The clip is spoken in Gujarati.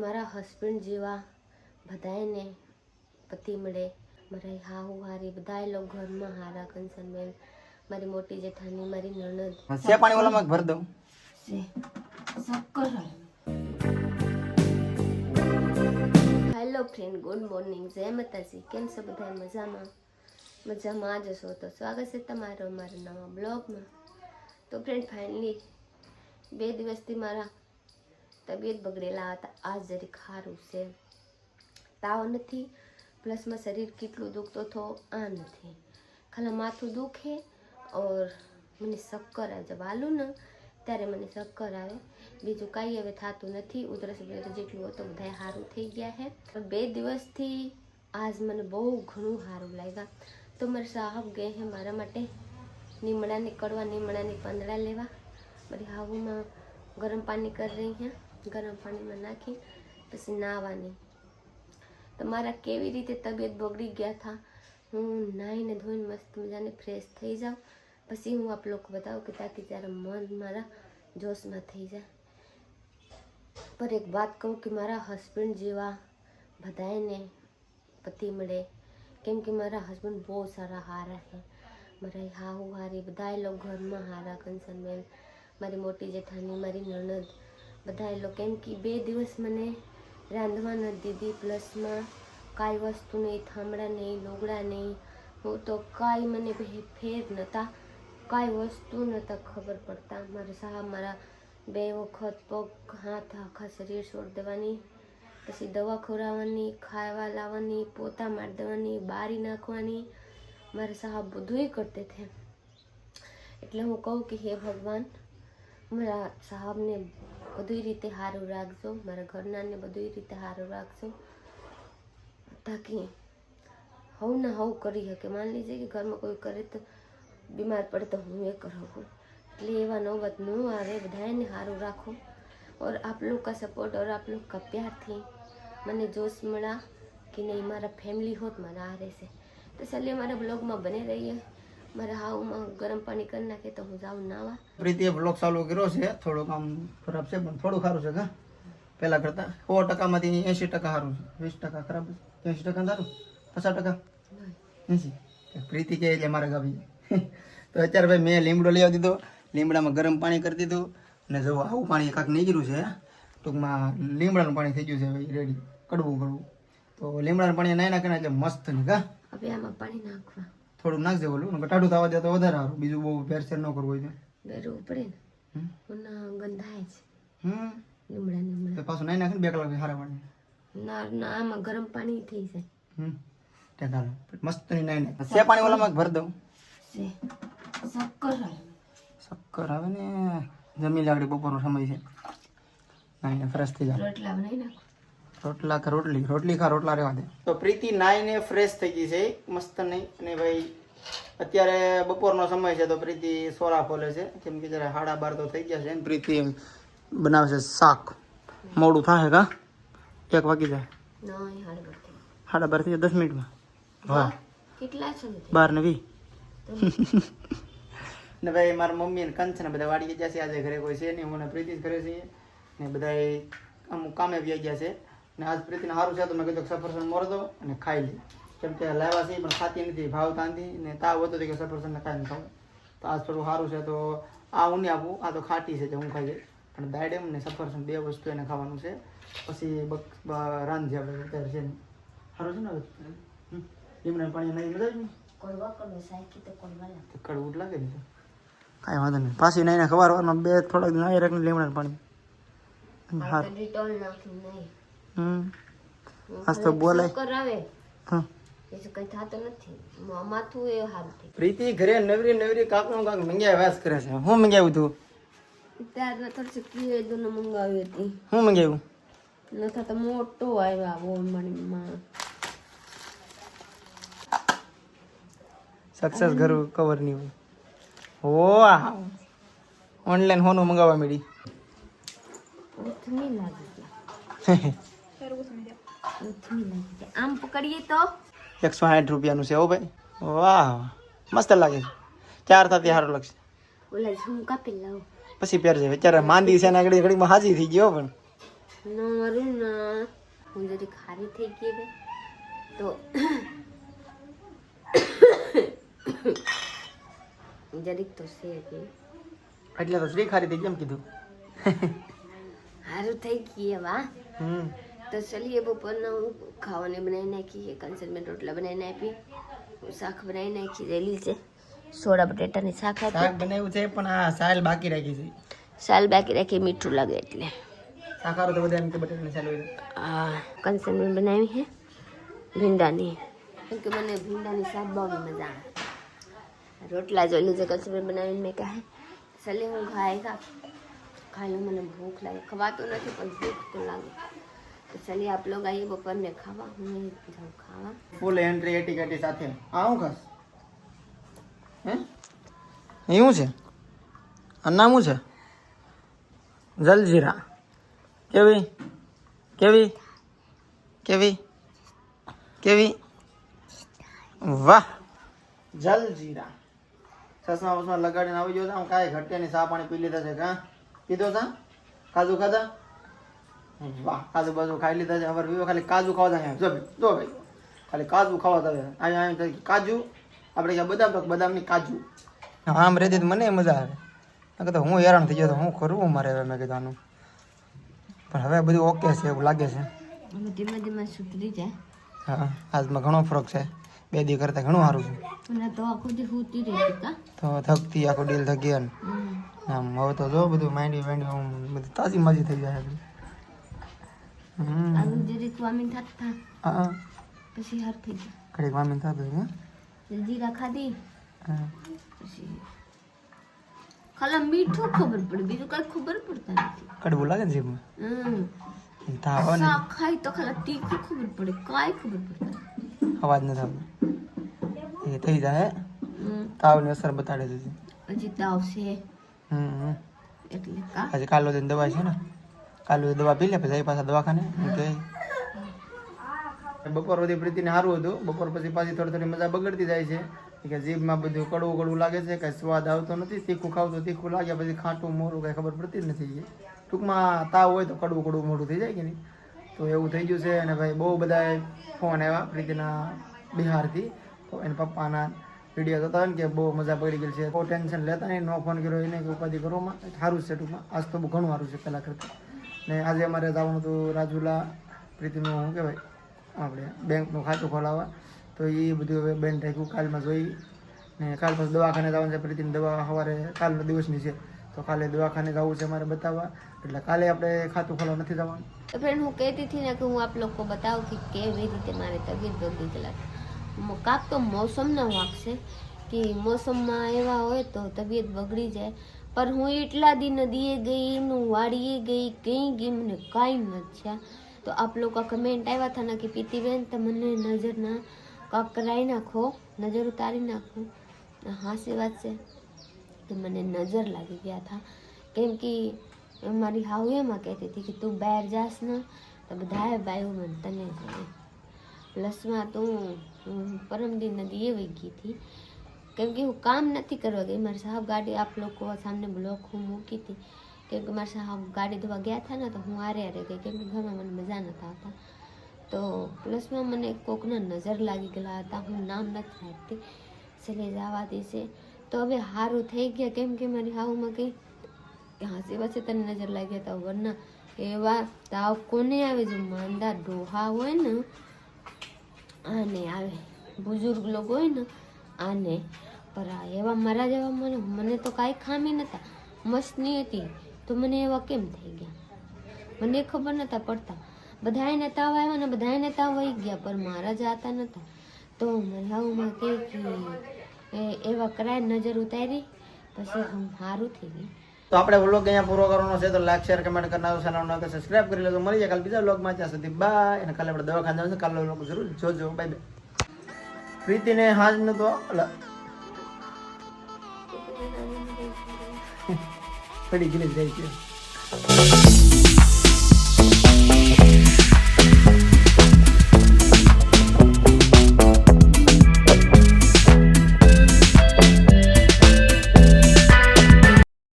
મારા હસબન્ડ જેવા બધાને પતિ મળે, મારા હાહુ હારી બધાય લોકો ઘરમાં હારા કંસનબેન, મારી મોટી જેઠાણી, મારી નણંદ સે પાણી ઓલામાં ભર દઉં છે શક્કર. હેલો ફ્રેન્ડ, ગુડ મોર્નિંગ, જય માતાજી. કેમ છો બધા? મજામાં જ છો? તો સ્વાગત છે તમારો અમારા નવા બ્લોગમાં. તો ફ્રેન્ડ ફાઇનલી 2 દિવસથી મારા તબિયત બગડેલા હતા. આજ જરીક સારું છે, તાવ નથી, પ્લસમાં શરીર કેટલું દુખતો હતો આ નથી, ખાલી માથું દુખે ઓર મને શક્કર આવે. જब આલું ને ત્યારે મને શક્કર આવે, બીજું કાંઈ હવે થતું નથી. ઉધરસ જેટલું હતું બધા સારું થઈ ગયા છે. 2 દિવસથી આજ મને બહુ ઘણું સારું લાગ્યા. તો મારા સાહબ ગए हैं મારા માટે લીમડાની કડવા લીમડાની પાંદડા લેવા. મારી હાવુમાં ગરમ પાણી કરી રહી हैं, ગરમ પાણીમાં નાખી પછી નાહવાની. તમારા કેવી રીતે તબિયત બગડી ગયા था, હું નાહીને ધોઈને મસ્ત મજાને ફ્રેશ થઈ જાઉં પછી હું આપ લોકો બતાવું કે તાકી ત્યારે મન મારા જોશમાં થઈ જાય. પર એક વાત કહું કે મારા હસબન્ડ જેવા બધાને પતિ મળે, કેમ કે મારા હસબન્ડ બહુ સારા હારા છે. મારા હાહુ હારી બધાય લોકો ઘરમાં હારા કંસનબેન, મારી મોટી જેઠાણી, મારી નણંદ બધાય લોકો. કેમ કે 2 દિવસ મને રાંધવા નથી દીધી, પ્લસમાં કાંઈ વસ્તુ નહીં, થાંભળા નહીં, લોગડા નહીં, હું તો કાંઈ મને ફેર નહોતા, કાંઈ વસ્તુ નહોતા ખબર પડતા. મારા સાહેબ મારા 2 વખત પગ હાથ આખા શરીર છોડ દેવાની, પછી દવા ખવડાવવાની, ખાવા લાવવાની, પોતા મારી દેવાની, બારી નાખવાની, મારા સાહેબ બધુંય કરતે થે. એટલે હું કહું કે હે ભગવાન, મારા સાહેબને બધી રીતે સારું રાખજો, મારા ઘરનાને બધી રીતે સારું રાખજો, તાકી હવ ના હવ કરી શકે. માની લીજે કે ઘરમાં કોઈ કરે તો બીમાર પડે તો હું એ કરું, એટલે એવા નौबत ન આવે. બધાને સારું રાખો और आप लोग का सपोर्ट और आप लोग का प्यार थी મને જોશ મળા कि नहीं મારા ફેમિલી હોત મારા હારે છે. તો ચलिए हमारे ब्लॉग में बने रहिए. મારા હાવમાં ગરમ પાણી કરી નાખે તો હું જાઉં નાવા. પ્રીતિએ બ્લોગ ચાલુ કર્યો છે, થોડુંક આમ ખરાબ છે પણ થોડું સારું છે. પહેલા કરતા 100%માંથી 80% સારું છે, 20% ખરાબ છે. 80% સારું, 50% 80. પ્રીતિ કે એટલે મારે ગાવી તો અત્યારે ભાઈ મેં લીમડો લઈ આવી દીધો, લીમડામાં ગરમ પાણી કરી દીધું અને જો આવું પાણી કાંક નીકળ્યું છે. ટૂંકમાં લીમડાનું પાણી થઈ ગયું છે ભાઈ રેડી, કડવું. તો લીમડાનું પાણી નાઈ નાખે એટલે મસ્ત ને હવે આમાં પાણી નાખવા થોડું નાખજે, ઓલું ટાઢું થવા દે તો વધારે સારું, બીજું બહુ ફેરસેર ન કરવું હોય બેરવું પડે ને, ઉના ગંધાય છે તો લીમડા. પાછું નાઈ નાખે ને 2 કલાક સારા પાણી ના આમાં ગરમ પાણી થઈ જાય. ટેકાનું મસ્ત ની નાઈ નાખે. સે પાણી ઓલામાં ભર દઉં શક્કર આવે ને, જમી લાગડી બપોરનો સમય છે, નાઈને ફ્રેશ થઈ જાય. રોટલા બનાવી નાખો. રોટલા ખા રોટલા રહેવા દે. તો પ્રીતિ નાઈને ફ્રેશ થઈ ગઈ છે મસ્ત નહીં. અને ભાઈ અત્યારે બપોરનો સમય છે તો પ્રીતિ સોરા ફોલે છે, કેમ કે જરા 12:30 તો થઈ ગયા છે. પ્રીતિ બનાવે છે શાક, મોડું થાય કા 1 વાગી જાય. ના 12:30 થી 10 મિનિટમાં. વાહ, કેટલા છે? 12:20. ને ભાઈ મારા મમ્મી ને કંચ ને બધા વાડી ગયા છે, આજે ઘરે કોઈ છે નહીં, હું ને પ્રીતિ જ ઘરે છીએ ને બધા અમુક કામે વ્યાઈ ગયા છે. ને આજ પ્રીતિને સારું છે તો મેં કીધું સફરજન મોર દો અને ખાઈ લે, કેમ કે લાવ્યા છે પણ ખાતી નથી, ભાવતા નથી ને તાવ હતો કે સફરજનને ખાઈને ખાવું. તો આજ થોડું સારું છે તો આ હું નહીં આપું, આ તો ખાટી છે જે હું ખાઈ લઈ, પણ દાડેમ ને સફરજન 2 વસ્તુ એને ખાવાનું છે. પછી રાંધજે આપણે અત્યારે છે ને સારું છે ને. હવે લીમડાનું પાણી નહીં મજા આવી ને, કડવું લાગે ને કાંઈ વાંધો નહીં. પાછી નાઈને ખવારવાનું 2 થોડાક દિન આવી રાખીને લીમડાનું પાણી. આજ તો બોલાય પ્રીતિ ઘરે નવરી કાકનું કાક મંગ્યા વાસ કરે છે. હું મંગાવ્યું તું? મંગાવી હતી. હું મંગાવ્યું? નથી તો મોટો આવ્યો સક્સેસ ઘરું કવર નહીં હોય. ઓ ઓનલાઈન હોનું મંગાવવા મળી. આમ પકડીએ તો 160 રૂપિયાનું છે. હો ભાઈ, વાહ મસ્ત લાગે છે. 4 થતી સારું લાગશે. ઓલા ઝુમકા પેલા પછી પહેરજે. અત્યારે માંદી છે ને ઘડીમાં હાજી થઈ ગયો પણ મારું ના હું જરી ખારી થઈ ગઈ હવે તો જરીક તો છે કે એટલે તો શ્રી ખારી થઈ કેમ કીધું સારું થઈ ગઈ વાહ હમ તો ચલીએ બપોરના હું ખાવાને બનાવી નાખી કંચન મેં રોટલા બનાવીને આપી શાક બનાવી નાખી રેલી છે સોડા બટેટાની શાક શાક હતી બનાવ્યું છે પણ આ સાલ બાકી રાખી છે સાલ બાકી રાખી મીઠું લાગે એટલે શાકારો તો બધા એમ કે બટેટાની સાલ હોય આ કંચન મેં બનાવી છે ભીંડાની કેમ કે મને ભીંડાની શાક બહુ મજા આવે રોટલા જોઈ લીધે કંચન મેં બનાવીને મેં કહે ચલે હું ખાઈ લો મને ભૂખ લાગે ખવાતું નથી પણ ભૂખ તો લાગે तो चलिए आप लोग आइए दोपहर में खावा मैं जाऊँ खावा ફૂલ એન્ટ્રી એટી કેટી સાથે આવું ખાસ હે એવું છે આ નામ શું છે જલજીરા કેવી કેવી કેવી કેવી વાહ જલજીરા ચશ્મા વસમાં લગાડીને આવી ગયો આમ કાંઈ ઘટ્યાની ચા પાણી પી લીધા છે કાં પીધો ચા કાજુ ખાધા વાહ કાજુ બાજુ ખાઈ લીધા છે હવે વિવો ખાલી કાજુ ખાવા જાય જો ભાઈ ખાલી કાજુ ખાવા આવે અહીંયા કાજુ આપણે ક્યાં બદામ તો બદામની કાજુ આમ રહેતી મને મજા આવે કીધું હું હેરાન થઈ ગયો તો હું કરવું મારે હવે મેં કીધું આનું પણ હવે બધું ઓકે છે એવું લાગે છે ધીમે ધીમે સુધરી જાય હા આજમાં ઘણો ફરક છે 2 દી કરતાં ઘણું સારું છે મને તો આખું દી હોતી રહેતી કા તો થકતી આખું ડીલ થકી ને આમ હવે તો જો બધું માંડી બધું તાજી માજી થઈ જાય આવું જરીક વામીન થતા હા પછી હાર થઈ જાય ઘડીક વામીન થતું ને જીરા ખાધી હા પછી ખાલી મીઠું ખબર પડે બીજું કઈ ખબર પડતા નથી કડવું લાગે ને જીભમાં તાવ ને શાક ખાઈ તો ખાલી તીખું ખબર પડે કાંઈ ખબર પડતા નથી. અવાજ નથી આવતો એ થઈ જાય તાવની અસર બતાડે છે હજી તાવ છે હમ એટલે કા આજે કાલો દિન દવા છે ને કાલો દવા પી લે પછી પાછા દવાખાને કે બપોર સુધી પ્રીતિને સારું હતું બપોર પછી પાછી થોડી મજા બગડતી જાય છે કે જીભમાં બધું કડવું કડવું લાગે છે કઈ સ્વાદ આવતો નથી તીખું ખાવ તો તીખું લાગે પછી ખાટું મોરું કઈ ખબર પડતી જ નથી ટૂંકમાં તાવ હોય તો કડવું કડવું મોઢું થઈ જાય કે નહીં તો એવું થઈ ગયું છે અને ભાઈ બહુ બધા ફોન આવ્યા પ્રીતિના બિહારથી તો એના પપ્પાના વિડીયો જોતા હોય ને કે બહુ મજા પડી ગઈ છે બહુ ટેન્શન લેતા નહીં નો ફોન કર્યો એને કે ઉપાધિ કરવામાં સારું છે ટૂંકમાં આજ તો બહુ ઘણું સારું છે પહેલાં કરતાં ને આજે અમારે જવાનું હતું રાજુલા પ્રીતિનું શું કહેવાય આપણે બેંકનું ખાતું ખોલાવવા તો એ બધું હવે બેન રાખ્યું કાલમાં જોઈ ને કાલ પછી દવાખાને જવાનું છે પ્રીતિની દવા સવારે કાલનો દિવસની છે તો કાલે દવાખાને જવું છે અમારે બતાવવા એટલે કાલે આપણે ખાતું ખોલાવવા નથી જવાનું तो फ्रेंड હું કહેતી थी ना कि હું आप लोग को बताऊं कि કેવી રીતે મારી તબિયત બગડી ગયેલા કાંક તો મોસમનો વાંક છે કે મોસમમાં એવા હોય તો તબિયત બગડી જાય પર હું એટલા દી નદીએ ગઈ હું વાડીએ ગઈ કઈ ગઈ મને કાંઈ નથી થયા તો આપ લોકો કમેન્ટ આવ્યા હતા ને કે પીતીબેન તમને નજરના કાંક કરાવી નાખો નજર ઉતારી નાખો હાસી વાત છે કે મને નજર લાગી ગયા હતા કેમ કે મારી હાઉ એમાં કહેતી હતી કે તું બહાર જાસ ને તો બધાએ બાયું મને તને જોઈએ પ્લસમાં તો હું પરમદી નદી એ વહી ગઈ હતી કેમ કે હું કામ નથી કરવા ગઈ મારી સાહેબ ગાડી આપ લોકો સામને બ્લોક હું મૂકી હતી કેમ કે મારા સાહેબ ગાડી ધોવા ગયા હતા ને તો હું આરે ગઈ કેમ કે ઘરમાં મને મજા નથી આવતા તો પ્લસમાં મને કોકના નજર લાગી ગયેલા હતા હું નામ નથી રાખતી છેલ્લે જવા દેશે તો હવે સારું થઈ ગયા કેમ કે મારી હાઉમાં કંઈ હાંસી પાસે તને નજર લાગ્યા હતા વરના એવા તાવ કોને આવે જો માંદા ડોહા હોય ને આને આવે બુઝુર્ગ લોકો હોય ને આને પર એવા મારા જેવા મને તો કાંઈ ખામી નહોતા મસ્તની હતી તો મને એવા કેમ થઈ ગયા મને ખબર નહોતા પડતા બધાને તાવ આવ્યા ને બધાને તાવ આવી ગયા પર મારા જાતા નહોતા તો મારી હાઉમાં કે એવા કરાય નજર ઉતારી પછી હું સારું થઈ ગઈ તો આપણે વ્લોગ અહીંયા પૂરો કરવાનો છે તો લાઈક શેર કમેન્ટ કરનારો ચેનલ ને સબસ્ક્રાઇબ કરી લેજો મળી જાય કાલે બીજા વ્લોગમાં ત્યાં સુધી બાય અને કાલે આપણે દવાખાને જવાનું છે કાલે વ્લોગ જરૂર જોજો બાય બાય પ્રીતિને હાજ ન તો પડી ગઈ જાય છે